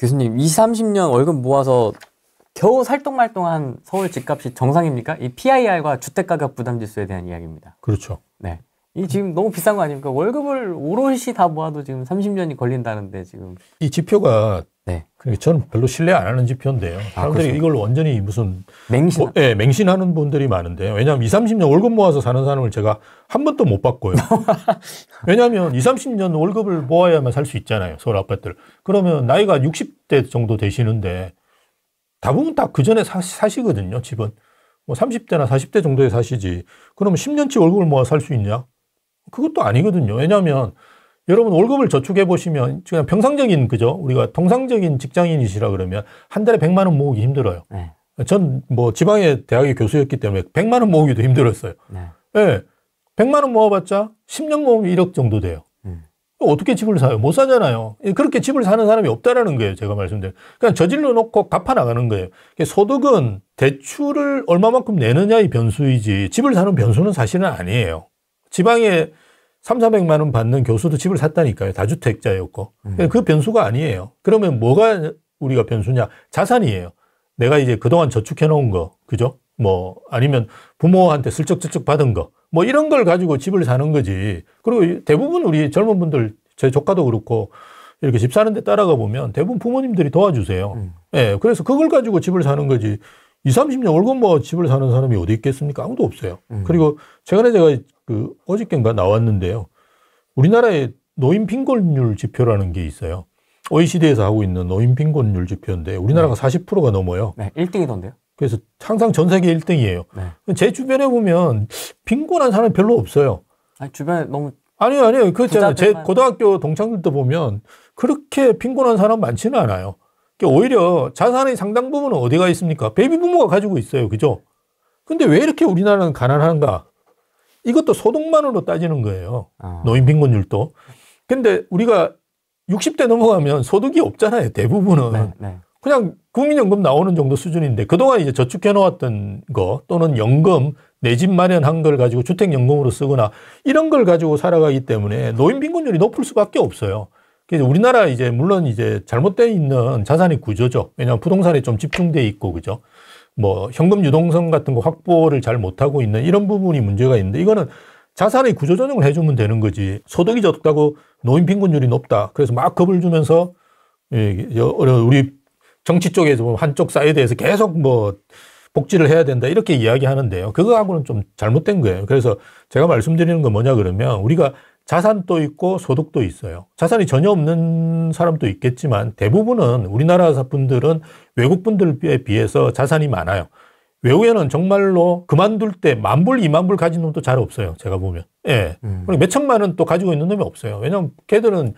교수님, 20, 30년 월급 모아서 겨우 살똥말똥한 서울 집값이 정상입니까? 이 PIR과 주택가격 부담지수에 대한 이야기입니다. 그렇죠. 네. 이 지금 너무 비싼 거 아닙니까? 월급을 오롯이 다 모아도 지금 30년이 걸린다는데 지금. 이 지표가 네. 저는 별로 신뢰 안 하는 지표인데요. 사람들이 그렇죠. 이걸 완전히 무슨 맹신. 네, 맹신하는 분들이 많은데요. 왜냐하면 20, 30년 월급 모아서 사는 사람을 제가 한 번도 못 봤고요. 왜냐하면 20, 30년 월급을 모아야만 살 수 있잖아요. 서울 아파트를. 그러면 나이가 60대 정도 되시는데 대부분 다 그 전에 사시거든요. 집은. 뭐 30대나 40대 정도에 사시지. 그러면 10년치 월급을 모아 살 수 있냐? 그것도 아니거든요. 왜냐하면 여러분 월급을 저축해 보시면 그냥 평상적인 그죠? 우리가 통상적인 직장인이시라 그러면 한 달에 100만 원 모으기 힘들어요. 네. 전 뭐 지방의 대학의 교수였기 때문에 100만 원 모으기도 힘들었어요. 네. 네. 100만 원 모아봤자 10년 모으면 1억 정도 돼요. 어떻게 집을 사요? 못 사잖아요. 그렇게 집을 사는 사람이 없다라는 거예요. 제가 말씀드린. 그냥 저질러 놓고 갚아 나가는 거예요. 소득은 대출을 얼마만큼 내느냐의 변수이지 집을 사는 변수는 사실은 아니에요. 지방에 3, 400만 원 받는 교수도 집을 샀다니까요. 다주택자였고. 그 변수가 아니에요. 그러면 뭐가 우리가 변수냐? 자산이에요. 내가 이제 그동안 저축해 놓은 거, 그죠? 뭐 아니면 부모한테 슬쩍슬쩍 받은 거, 뭐 이런 걸 가지고 집을 사는 거지. 그리고 대부분 우리 젊은 분들, 제 조카도 그렇고 이렇게 집 사는 데 따라가 보면 대부분 부모님들이 도와주세요. 예, 그래서 그걸 가지고 집을 사는 거지. 20, 30년 월급 뭐 집을 사는 사람이 어디 있겠습니까? 아무도 없어요. 그리고 최근에 제가 어저께인가 나왔는데요. 우리나라의 노인 빈곤율 지표라는 게 있어요. OECD에서 하고 있는 노인 빈곤율 지표인데 우리나라가 40%가 넘어요. 네, 1등이던데요? 그래서 항상 전 세계 1등이에요. 네. 제 주변에 보면 빈곤한 사람이 별로 없어요. 아니, 주변에 너무. 아니요. 그렇잖아요. 제 부자들만. 고등학교 동창들도 보면 그렇게 빈곤한 사람 많지는 않아요. 오히려 자산의 상당 부분은 어디가 있습니까? 베이비 부모가 가지고 있어요. 그죠? 근데 왜 이렇게 우리나라는 가난한가? 이것도 소득만으로 따지는 거예요. 노인 빈곤율도. 근데 우리가 60대 넘어가면 소득이 없잖아요. 대부분은. 네, 네. 그냥 국민연금 나오는 정도 수준인데 그동안 이제 저축해 놓았던 거 또는 연금 내 집 마련한 걸 가지고 주택연금으로 쓰거나 이런 걸 가지고 살아가기 때문에 노인 빈곤율이 높을 수밖에 없어요. 그래서 우리나라 이제 물론 이제 잘못되어 있는 자산의 구조죠. 왜냐하면 부동산에 좀 집중돼 있고 그죠. 뭐 현금 유동성 같은 거 확보를 잘 못하고 있는 이런 부분이 문제가 있는데 이거는 자산의 구조 조정을 해주면 되는 거지. 소득이 적다고 노인 빈곤율이 높다. 그래서 막 겁을 주면서 우리 정치 쪽에서 한쪽 사이드에서 계속 뭐 복지를 해야 된다 이렇게 이야기하는데요. 그거하고는 좀 잘못된 거예요. 그래서 제가 말씀드리는 건 뭐냐 그러면 우리가 자산도 있고 소득도 있어요. 자산이 전혀 없는 사람도 있겠지만 대부분은 우리나라 분들은 외국 분들에 비해서 자산이 많아요. 외국에는 정말로 그만둘 때 10,000불, 20,000불 가진 놈도 잘 없어요. 제가 보면. 예. 그리고 몇 천만 원 또 가지고 있는 놈이 없어요. 왜냐하면 걔들은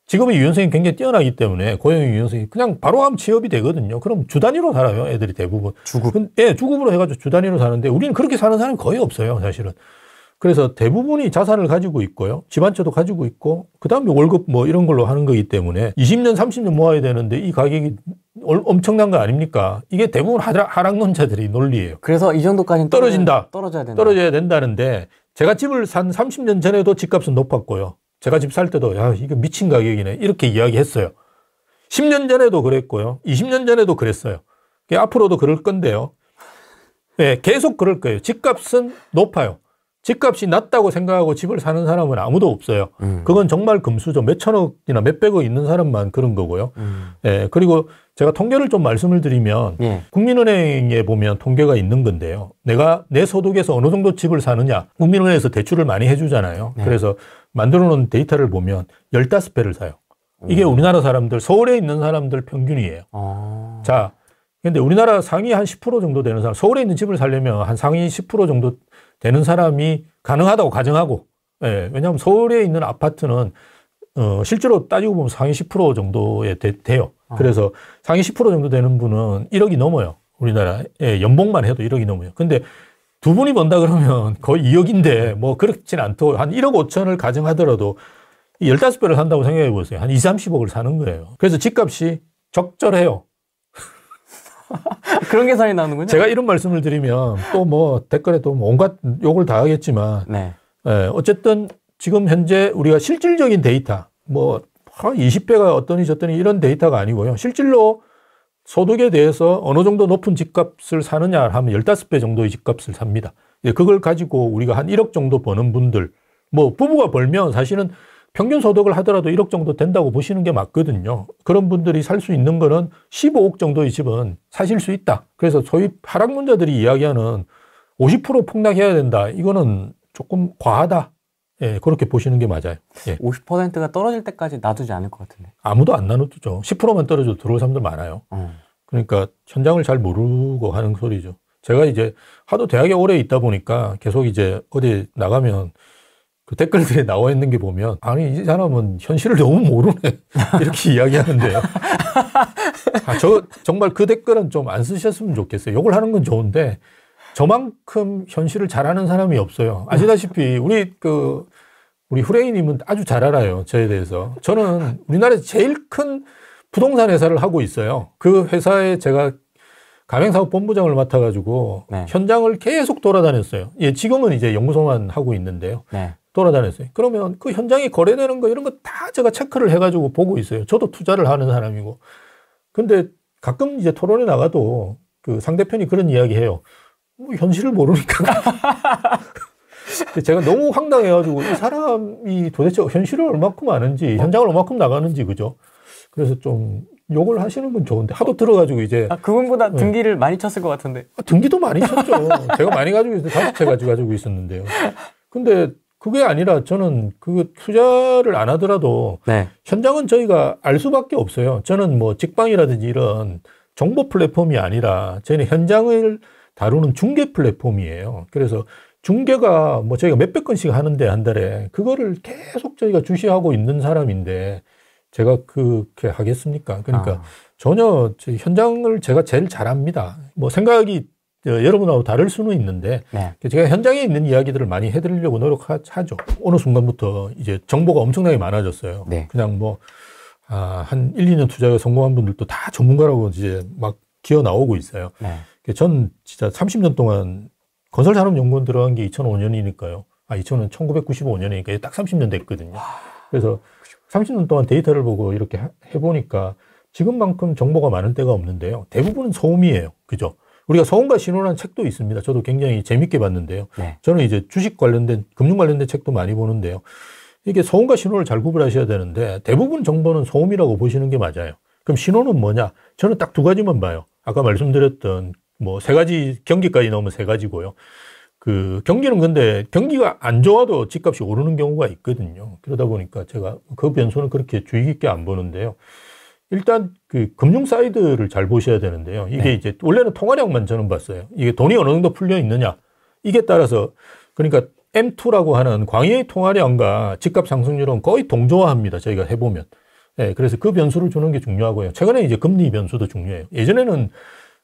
직업의 유연성이 굉장히 뛰어나기 때문에 고용의 유연성이 그냥 바로 하면 취업이 되거든요. 그럼 주 단위로 살아요. 애들이 대부분. 주급? 예, 주급으로 해가지고 주 단위로 사는데 우리는 그렇게 사는 사람이 거의 없어요. 사실은. 그래서 대부분이 자산을 가지고 있고요. 집 한 채도 가지고 있고 그다음에 월급 뭐 이런 걸로 하는 거기 때문에 20년, 30년 모아야 되는데 이 가격이 엄청난 거 아닙니까? 이게 대부분 하락론자들의 논리예요. 그래서 이 정도까지는 떨어진다. 떨어져야 된다. 떨어져야 된다는데 제가 집을 산 30년 전에도 집값은 높았고요. 제가 집 살 때도 야 이거 미친 가격이네 이렇게 이야기했어요. 10년 전에도 그랬고요. 20년 전에도 그랬어요. 앞으로도 그럴 건데요. 네, 계속 그럴 거예요. 집값은 높아요. 집값이 낮다고 생각하고 집을 사는 사람은 아무도 없어요. 그건 정말 금수저 몇천억이나 몇백억 있는 사람만 그런 거고요. 예, 그리고 제가 통계를 좀 말씀을 드리면 국민은행에 보면 통계가 있는 건데요. 내가 내 소득에서 어느 정도 집을 사느냐. 국민은행에서 대출을 많이 해주잖아요. 그래서 만들어 놓은 데이터를 보면 15배를 사요. 이게 우리나라 사람들, 서울에 있는 사람들 평균이에요. 자, 근데 우리나라 상위 한 10% 정도 되는 사람, 서울에 있는 집을 살려면 한 상위 10% 정도 되는 사람이 가능하다고 가정하고, 예, 왜냐하면 서울에 있는 아파트는 실제로 따지고 보면 상위 10% 정도에 돼요. 그래서 상위 10% 정도 되는 분은 1억이 넘어요. 우리나라 연봉만 해도 1억이 넘어요. 근데 두 분이 번다 그러면 거의 2억인데 뭐 그렇진 않고 한 1억 5천을 가정하더라도 15배를 산다고 생각해 보세요. 한 20, 30억을 사는 거예요. 그래서 집값이 적절해요. 그런 계산이 나오는군요. 제가 이런 말씀을 드리면 또 뭐 댓글에 또 온갖 욕을 다 하겠지만 어쨌든 지금 현재 우리가 실질적인 데이터 뭐 20배가 어떠니 저떠니 이런 데이터가 아니고요. 실질로 소득에 대해서 어느 정도 높은 집값을 사느냐 하면 15배 정도의 집값을 삽니다. 그걸 가지고 우리가 한 1억 정도 버는 분들, 뭐 부부가 벌면 사실은 평균 소득을 하더라도 1억 정도 된다고 보시는 게 맞거든요. 그런 분들이 살 수 있는 거는 15억 정도의 집은 사실 수 있다. 그래서 소위 하락론자들이 이야기하는 50% 폭락해야 된다. 이거는 조금 과하다. 예, 그렇게 보시는 게 맞아요. 예. 50%가 떨어질 때까지 놔두지 않을 것 같은데. 아무도 안 나눠두죠. 10%만 떨어져도 들어올 사람들 많아요. 그러니까 현장을 잘 모르고 하는 소리죠. 제가 이제 하도 대학에 오래 있다 보니까 계속 이제 어디 나가면 그 댓글들에 나와 있는 게 보면 아니 이 사람은 현실을 너무 모르네 이렇게 이야기하는데요. 저 정말 그 댓글은 좀 안 쓰셨으면 좋겠어요. 욕을 하는 건 좋은데 저만큼 현실을 잘 아는 사람이 없어요. 아시다시피 우리 후레이님은 아주 잘 알아요. 저에 대해서. 저는 우리나라에서 제일 큰 부동산 회사를 하고 있어요. 그 회사에 제가 가맹사업본부장을 맡아가지고 네. 현장을 계속 돌아다녔어요. 예, 지금은 이제 연구소만 하고 있는데요. 네. 돌아다녔어요. 그러면 그 현장에 거래되는 거 이런 거 다 제가 체크를 해가지고 보고 있어요. 저도 투자를 하는 사람이고. 근데 가끔 이제 토론에 나가도 그 상대편이 그런 이야기 해요. 뭐 현실을 모르니까. 제가 너무 황당해가지고 이 사람이 도대체 현실을 얼마큼 아는지, 현장을 얼마큼 나가는지, 그죠? 그래서 좀 욕을 하시는 건 좋은데 하도 들어가지고 이제. 그분보다 등기를 많이 쳤을 것 같은데. 등기도 많이 쳤죠. 제가 많이 가지고 있어요. 5채 가지고 있었는데요. 근데 그게 아니라 저는 그 투자를 안 하더라도 네. 현장은 저희가 알 수밖에 없어요. 저는 뭐 직방이라든지 이런 정보 플랫폼이 아니라 저희는 현장을 다루는 중개 플랫폼이에요. 그래서 중개가 뭐 저희가 몇백 건씩 하는데 한 달에 그거를 계속 저희가 주시하고 있는 사람인데 제가 그렇게 하겠습니까? 그러니까 전혀 현장을 제가 제일 잘합니다. 뭐 생각이 여러분하고 다를 수는 있는데 네. 제가 현장에 있는 이야기들을 많이 해드리려고 노력하죠. 어느 순간부터 이제 정보가 엄청나게 많아졌어요. 네. 그냥 뭐 한 1, 2년 투자가 성공한 분들도 다 전문가라고 이제 막 기어 나오고 있어요. 네. 전 진짜 30년 동안 건설산업연구원 들어간 게 2005년이니까요. 1995년이니까 딱 30년 됐거든요. 그래서 30년 동안 데이터를 보고 이렇게 해보니까 지금만큼 정보가 많을 때가 없는데요. 대부분은 소음이에요. 그죠? 우리가 소음과 신호라는 책도 있습니다. 저도 굉장히 재밌게 봤는데요. 네. 저는 이제 주식 관련된, 금융 관련된 책도 많이 보는데요. 이게 소음과 신호를 잘 구분하셔야 되는데 대부분 정보는 소음이라고 보시는 게 맞아요. 그럼 신호는 뭐냐? 저는 딱 두 가지만 봐요. 아까 말씀드렸던 뭐 세 가지, 경기까지 넣으면 세 가지고요. 그 경기는 근데 경기가 안 좋아도 집값이 오르는 경우가 있거든요. 그러다 보니까 제가 그 변수는 그렇게 주의 깊게 안 보는데요. 일단 그 금융 사이드를 잘 보셔야 되는데요. 이게 네. 이제 원래는 통화량만 저는 봤어요. 이게 돈이 어느 정도 풀려 있느냐. 이게 따라서 그러니까 M2라고 하는 광의의 통화량과 집값 상승률은 거의 동조화합니다. 저희가 해보면. 네, 그래서 그 변수를 주는 게 중요하고요. 최근에 이제 금리 변수도 중요해요. 예전에는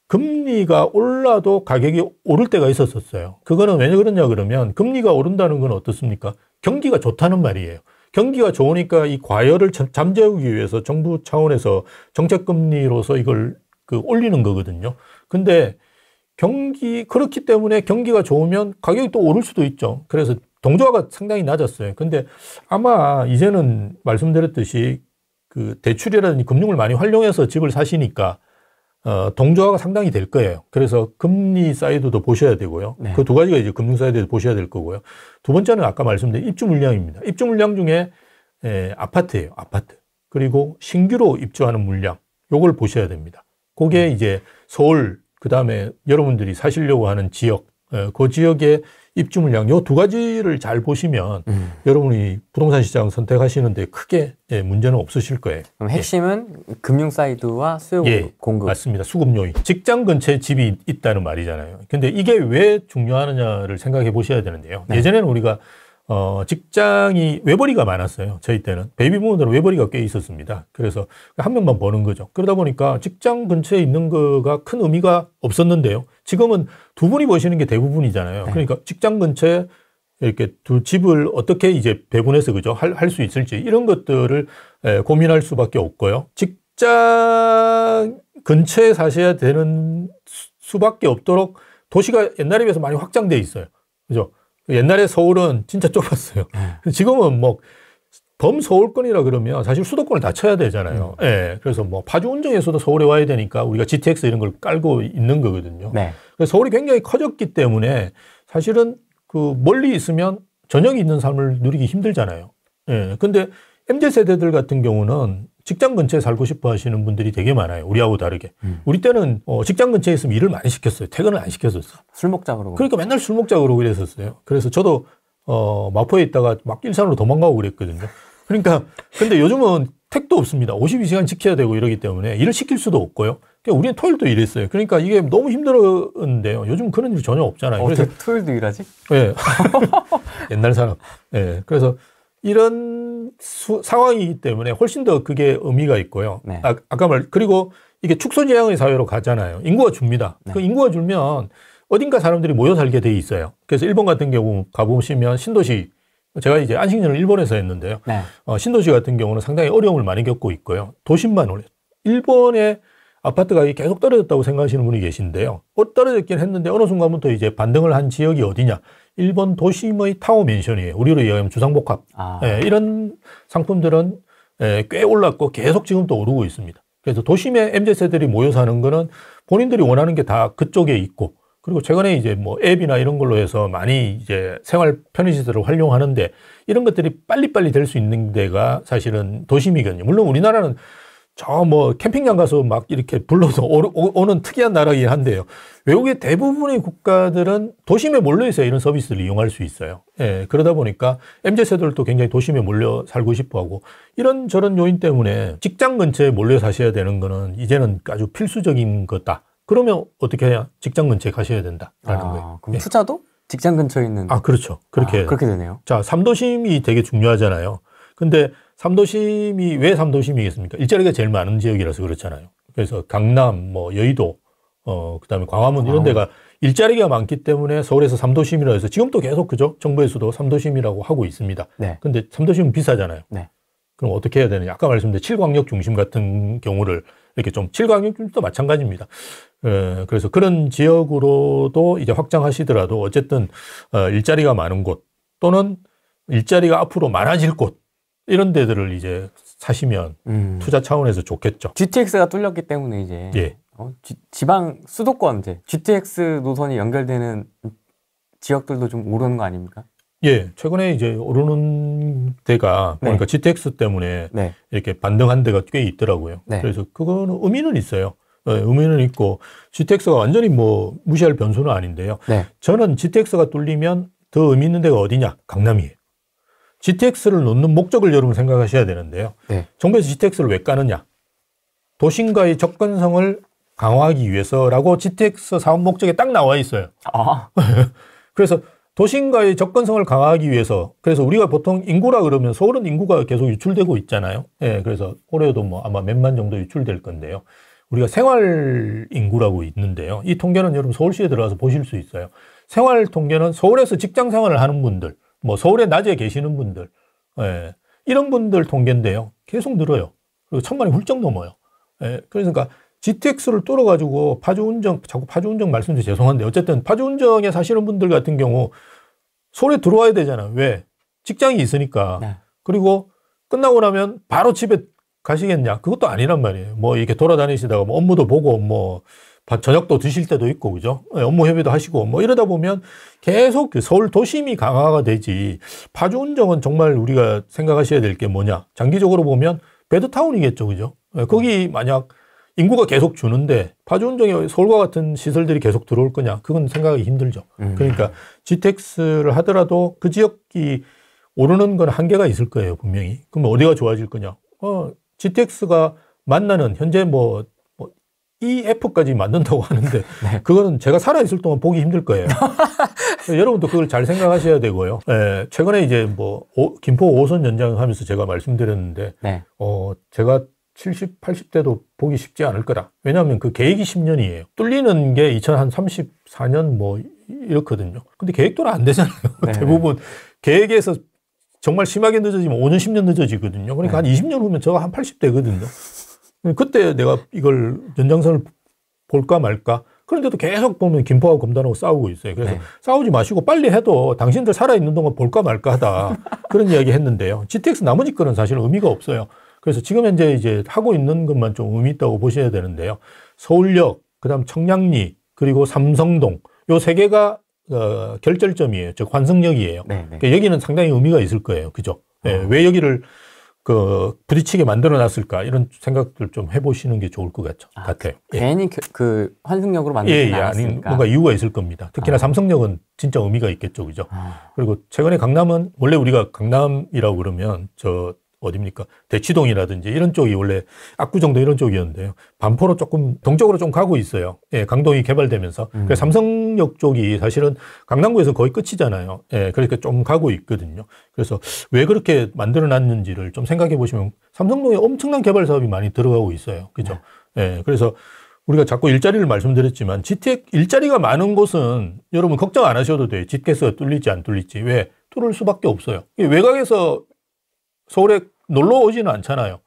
금리가 올라도 가격이 오를 때가 있었어요. 그거는 왜 그러냐 그러면 금리가 오른다는 건 어떻습니까? 경기가 좋다는 말이에요. 경기가 좋으니까 이 과열을 잠재우기 위해서 정부 차원에서 정책금리로서 이걸 올리는 거거든요. 근데 그렇기 때문에 경기가 좋으면 가격이 또 오를 수도 있죠. 그래서 동조화가 상당히 낮았어요. 근데 아마 이제는 말씀드렸듯이 그 대출이라든지 금융을 많이 활용해서 집을 사시니까 동조화가 상당히 될 거예요. 그래서 금리 사이드도 보셔야 되고요. 네. 그 두 가지가 이제 금융 사이드도 보셔야 될 거고요. 두 번째는 아까 말씀드린 입주 물량입니다. 입주 물량 중에 아파트예요. 아파트. 그리고 신규로 입주하는 물량. 요걸 보셔야 됩니다. 그게 이제 서울, 그 다음에 여러분들이 사시려고 하는 지역, 그 지역의 입주 물량, 요 두 가지를 잘 보시면 여러분이 부동산 시장 선택하시는데 크게 문제는 없으실 거예요. 그럼 핵심은 금융 사이드와 수요 공급. 맞습니다. 수급 요인. 직장 근처에 집이 있다는 말이잖아요. 근데 이게 왜 중요하느냐를 생각해 보셔야 되는데요. 네. 예전에는 우리가 직장이 외벌이가 많았어요. 저희 때는. 베이비부모들은 외벌이가 꽤 있었습니다. 그래서 한 명만 버는 거죠. 그러다 보니까 직장 근처에 있는 거가 큰 의미가 없었는데요. 지금은 두 분이 버시는 게 대부분이잖아요. 네. 그러니까 직장 근처에 이렇게 두 집을 어떻게 이제 배분해서 그죠? 할 수 있을지 이런 것들을 고민할 수밖에 없고요. 직장 근처에 사셔야 되는 수밖에 없도록 도시가 옛날에 비해서 많이 확장돼 있어요. 그죠? 옛날에 서울은 진짜 좁았어요. 지금은 뭐 범서울권이라 그러면 사실 수도권을 다 쳐야 되잖아요. 예. 그래서 뭐 파주 운정에서도 서울에 와야 되니까 우리가 GTX 이런 걸 깔고 있는 거거든요. 네. 그래서 서울이 굉장히 커졌기 때문에 사실은 그 멀리 있으면 저녁이 있는 삶을 누리기 힘들잖아요. 예. 근데 MZ세대들 같은 경우는 직장 근처에 살고 싶어 하시는 분들이 되게 많아요. 우리하고 다르게. 우리 때는 직장 근처에 있으면 일을 많이 시켰어요. 퇴근을 안 시켰었어. 술 먹자 그러고. 그러니까 맨날 술 먹자 그러고 그랬었어요. 그래서 저도 마포에 있다가 막 일산으로 도망가고 그랬거든요. 그러니까 근데 요즘은 택도 없습니다. 52시간 지켜야 되고 이러기 때문에 일을 시킬 수도 없고요. 그러니까 우리는 토요일도 일했어요. 그러니까 이게 너무 힘들었는데요. 요즘 그런 일이 전혀 없잖아요. 어떻게 그래서 토요일도 일하지? 예. 옛날 사람. 예. 그래서 이런 상황이기 때문에 훨씬 더 그게 의미가 있고요. 네. 아까 그리고 이게 축소지향의 사회로 가잖아요. 인구가 줍니다. 네. 그 인구가 줄면 어딘가 사람들이 모여 살게 돼 있어요. 그래서 일본 같은 경우 가보시면 신도시, 제가 이제 안식년을 일본에서 했는데요. 네. 신도시 같은 경우는 상당히 어려움을 많이 겪고 있고요. 도심만 올려. 일본의 아파트 가격이 계속 떨어졌다고 생각하시는 분이 계신데요. 떨어졌긴 했는데 어느 순간부터 이제 반등을 한 지역이 어디냐. 일본 도심의 타워 맨션이에요. 우리로 이야기하면 주상복합. 예, 이런 상품들은 꽤 올랐고 계속 지금 또 오르고 있습니다. 그래서 도심에 MZ세들이 모여 사는 거는 본인들이 원하는 게 다 그쪽에 있고, 그리고 최근에 이제 뭐 앱이나 이런 걸로 해서 많이 이제 생활 편의시설을 활용하는데 이런 것들이 빨리빨리 될 수 있는 데가 사실은 도심이거든요. 물론 우리나라는 저 뭐 캠핑장 가서 막 이렇게 불러서 오는 특이한 나라이긴 한데요. 외국의 대부분의 국가들은 도심에 몰려 있어야 이런 서비스를 이용할 수 있어요. 예, 그러다 보니까 MZ세들도 굉장히 도심에 몰려 살고 싶어 하고 이런저런 요인 때문에 직장 근처에 몰려 사셔야 되는 거는 이제는 아주 필수적인 거다. 그러면 어떻게 해야 직장 근처에 가셔야 된다라는 거예요. 그럼 투자도 직장 근처에 있는. 그렇죠. 그렇게. 그렇게 되네요. 자, 3도심이 되게 중요하잖아요. 근데 3도심이 왜 3도심이겠습니까? 일자리가 제일 많은 지역이라서 그렇잖아요. 그래서 강남, 뭐 여의도, 그다음에 광화문 이런 데가 일자리가 많기 때문에 서울에서 3도심이라 해서 지금도 계속 그죠? 정부에서도 3도심이라고 하고 있습니다. 네. 근데 3도심은 비싸잖아요. 네. 그럼 어떻게 해야 되느냐? 아까 말씀드린 7광역 중심 같은 경우를 이렇게 좀 7광역 중심도 마찬가지입니다. 그래서 그런 지역으로도 이제 확장하시더라도 어쨌든 일자리가 많은 곳 또는 일자리가 앞으로 많아질 곳 이런 데들을 이제 사시면 투자 차원에서 좋겠죠. GTX가 뚫렸기 때문에 이제 예. 지방 수도권 이제 GTX 노선이 연결되는 지역들도 좀 오르는 거 아닙니까? 예, 최근에 이제 오르는 데가 네. 보니까 GTX 때문에 네. 이렇게 반등한 데가 꽤 있더라고요. 네. 그래서 그거는 의미는 있어요. 의미는 있고 GTX가 완전히 뭐 무시할 변수는 아닌데요. 네. 저는 GTX가 뚫리면 더 의미 있는 데가 어디냐? 강남이에요. GTX를 놓는 목적을 여러분 생각하셔야 되는데요. 네. 정부에서 GTX를 왜 까느냐? 도심과의 접근성을 강화하기 위해서라고 GTX 사업 목적에 딱 나와 있어요. 그래서 도심과의 접근성을 강화하기 위해서, 그래서 우리가 보통 인구라 그러면 서울은 인구가 계속 유출되고 있잖아요. 예, 그래서 올해도 뭐 아마 몇만 정도 유출될 건데요. 우리가 생활 인구라고 있는데요. 이 통계는 여러분 서울시에 들어가서 보실 수 있어요. 생활 통계는 서울에서 직장 생활을 하는 분들, 뭐 서울에 낮에 계시는 분들, 예, 이런 분들 통계인데요. 계속 늘어요. 그리고 1,000만이 훌쩍 넘어요. 예, 그러니까 GTX를 뚫어가지고 파주운정, 자꾸 파주운정 말씀드려 죄송한데 어쨌든 파주운정에 사시는 분들 같은 경우 서울에 들어와야 되잖아요. 왜? 직장이 있으니까. 네. 그리고 끝나고 나면 바로 집에 가시겠냐? 그것도 아니란 말이에요. 뭐 이렇게 돌아다니시다가 뭐 업무도 보고 뭐 저녁도 드실 때도 있고, 그죠? 업무 협의도 하시고 뭐 이러다 보면 계속 그 서울 도심이 강화가 되지. 파주운정은 정말 우리가 생각하셔야 될 게 뭐냐? 장기적으로 보면 베드타운이겠죠, 그죠? 거기 만약 인구가 계속 주는데 파주운정에 서울과 같은 시설들이 계속 들어올 거냐? 그건 생각하기 힘들죠. 그러니까 GTX를 하더라도 그 지역이 오르는 건 한계가 있을 거예요, 분명히. 그럼 어디가 좋아질 거냐? GTX가 만나는 현재 뭐 EF까지 만든다고 하는데 네. 그거는 제가 살아있을 동안 보기 힘들 거예요. 여러분도 그걸 잘 생각하셔야 되고요. 예, 최근에 이제 뭐 김포 5호선 연장하면서 제가 말씀드렸는데 네. 제가 70, 80대도 보기 쉽지 않을 거다. 왜냐하면 그 계획이 10년이에요. 뚫리는 게 2034년 뭐 이렇거든요. 근데 계획대로 안 되잖아요. 네. 대부분 계획에서 정말 심하게 늦어지면 5년, 10년 늦어지거든요. 그러니까 한 20년 후면 저가 한 80대거든요. 그때 내가 이걸 연장선을 볼까 말까 그런데도 계속 보면 김포하고 검단하고 싸우고 있어요. 그래서 네. 싸우지 마시고 빨리 해도 당신들 살아있는 동안 볼까 말까 하다. 그런 이야기 했는데요. GTX 나머지 거는 사실 의미가 없어요. 그래서 지금 현재 이제 하고 있는 것만 좀 의미 있다고 보셔야 되는데요. 서울역, 그다음 청량리, 그리고 삼성동 요 세 개가 결절점이에요. 즉 환승역이에요. 네, 네. 그러니까 여기는 상당히 의미가 있을 거예요. 그죠? 예, 왜 여기를 부딪히게 만들어 놨을까? 이런 생각들 좀 해보시는 게 좋을 것 같아요. 예. 괜히 그 환승역으로 예, 만들지 아니, 않았으니까. 뭔가 이유가 있을 겁니다. 특히나 삼성역은 진짜 의미가 있겠죠. 그죠? 그리고 최근에 강남은 원래 우리가 강남이라고 그러면 어딥니까? 대치동이라든지 이런 쪽이 원래 압구정도 이런 쪽이었는데요. 반포로 조금 동쪽으로 좀 가고 있어요. 예, 강동이 개발되면서. 그래서 삼성역 쪽이 사실은 강남구에서 거의 끝이잖아요. 예, 그러니까 좀 가고 있거든요. 그래서 왜 그렇게 만들어 놨는지를 좀 생각해 보시면 삼성동에 엄청난 개발 사업이 많이 들어가고 있어요. 그죠? 예, 그래서 우리가 자꾸 일자리를 말씀드렸지만 GTX 일자리가 많은 곳은 여러분 걱정 안 하셔도 돼요. GTX가 뚫릴지 안 뚫릴지. 왜? 뚫을 수밖에 없어요. 외곽에서 서울에 놀러 오지는 않잖아요.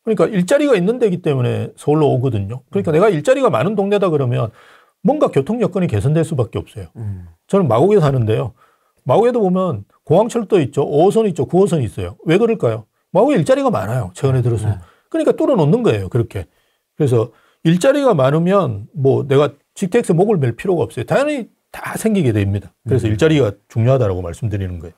그러니까 일자리가 있는 데이기 때문에 서울로 오거든요. 그러니까 내가 일자리가 많은 동네다 그러면 뭔가 교통 여건이 개선될 수밖에 없어요. 저는 마곡에 사는데요. 마곡에도 보면 공항철도 있죠. 5호선 있죠. 9호선 있어요. 왜 그럴까요? 마곡에 일자리가 많아요. 최근에 들어서. 그러니까 뚫어 놓는 거예요. 그렇게. 그래서 일자리가 많으면 뭐 내가 GTX 목을 맬 필요가 없어요. 당연히 다 생기게 됩니다. 그래서 일자리가 중요하다고 말씀드리는 거예요.